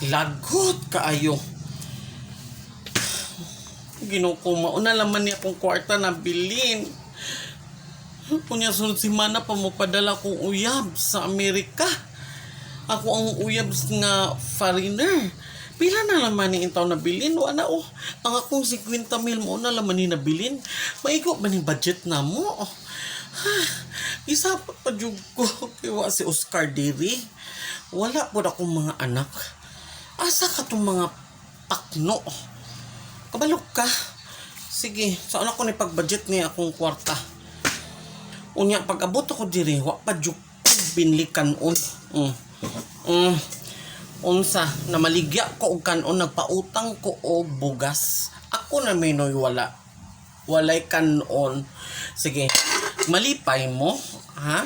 Lagot kaayo. Ginoo ko mauna laman niya akong kwarta na bilin. Kunya sunod si mana pa mo padala kong uyab sa Amerika. Ako ang uyab nga foreigner. Pila na laman ni intaw na bilin? Wala oh. Ang akong 50 mil mo na laman ni nabilin. Maigo ba ni budget na mo? Isa pa jud ko kiwa si Oscar diri. Wala po akong mga anak. Asa ka tong mga pakno? Kabalok ka. Sige, saan ako ni pag-budget ni akong kwarta? Unya pag-abot ako diri, wa pa jud binlikan on. Unsa na maligya ko og kanon, nagpautang ko og bugas. Ako na may noy wala. Walay kanon. Sige, malipay mo, ha?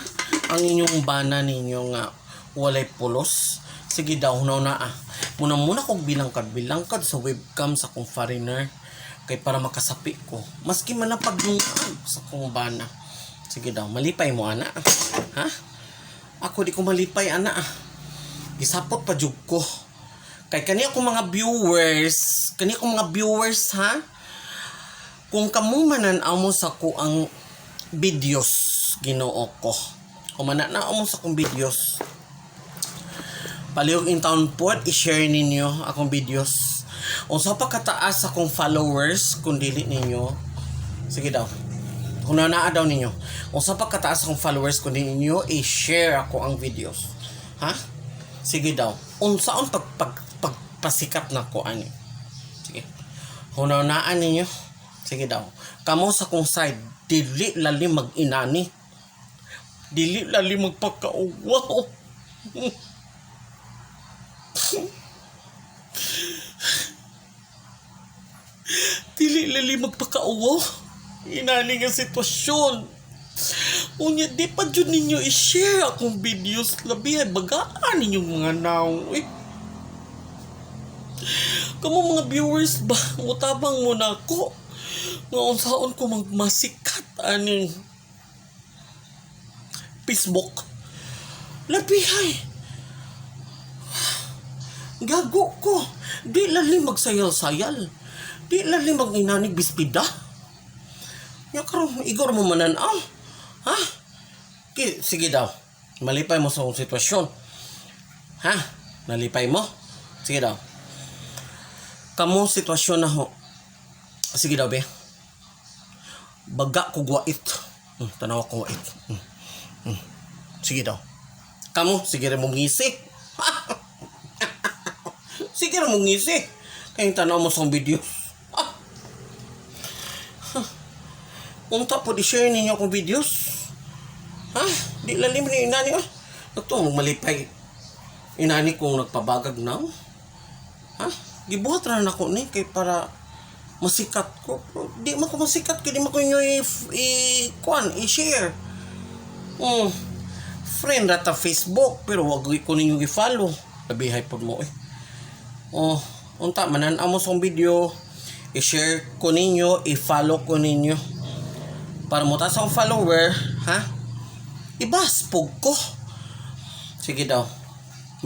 Ang inyong bana ninyo nga walay pulos. Sige daw na Muna kong bilangkad sa webcam sa kong foreigner kay para makasapi ko. Maski man lang paglungag sa kong bana. Sige daw, malipay mo ana. Ha? Ako di ko malipay ana. Gisapot pa jud ko. Kay kani akong mga viewers, ha? Kung kamo manan-aw mo sa ko ang videos, Ginoo ko. Kung manan-aw mo sa kong videos, palihog in town po at i-share ninyo akong videos. Unsa pa kataas akong followers kung dili ninyo. Sige daw. Kung naa daw ninyo. Unsa pa kataas akong followers kung dili ninyo i-share ako ang videos. Ha? Sige daw. Unsaon pagpasikat na ko ani. Sige. Kung naa ninyo. Sige daw. Kamo sa kong side dili lali mag-inani. Dili lali magpakauwa. Dili lali magpakauwa. Inani nga sitwasyon. Unya di pa dyan ninyo i-share akong videos. Labi ay bagaan ninyong mga naong. Kamu mga viewers ba, utabang mo na ako. Nga unsaon ko magmasikat aning Facebook. Labi ay gago ko. Di lali magsayal-sayal. Di lali mag-inanig bispida. Ya karon igor mo manan-aw. Ha? Sige daw. Malipay mo sa sitwasyon. Ha? Nalipay mo? Sige daw. Kamo sitwasyon na ho. Sige daw be. Baga ko guwait. Tanawa ko guwait. Sige daw. Kamo sige rin mong ngisi. Sige rin mong ngisi. Kayong tanaw mo sa video. Unta po di-share ninyo akong videos. Ha? Di lalim ni inani ah. Ito malipay. Inani kong nagpabagag na. Ha? Gibuhat na ako ni kay para masikat ko. Di man ko masikat kay di man ko inyo i-share. Friend rata Facebook pero wag ko ninyo i-follow. Labihay pod mo eh. Unta manan-aw mo sa video, i-share ko ninyo, i-follow ko ninyo. Para mo taas akong follower, ha? Ibaspog ko. Sige daw.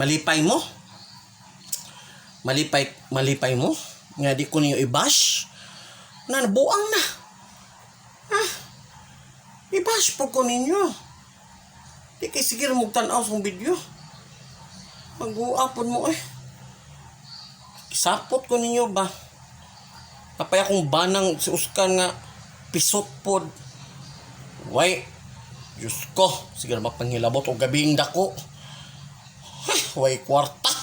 Malipay mo? Malipay mo? Nga di ko ninyo i-bash? Nabuang na. Ha? I-bash po ko ninyo. Di kay sige rin magtanaw sa video. Mag-uapon mo eh. Isapot ko ninyo ba? Kapay akong banang si Oscar nga pisot pod. Way, Diyos ko, sige na magpanghilabot o gabing dako. Way kwarta.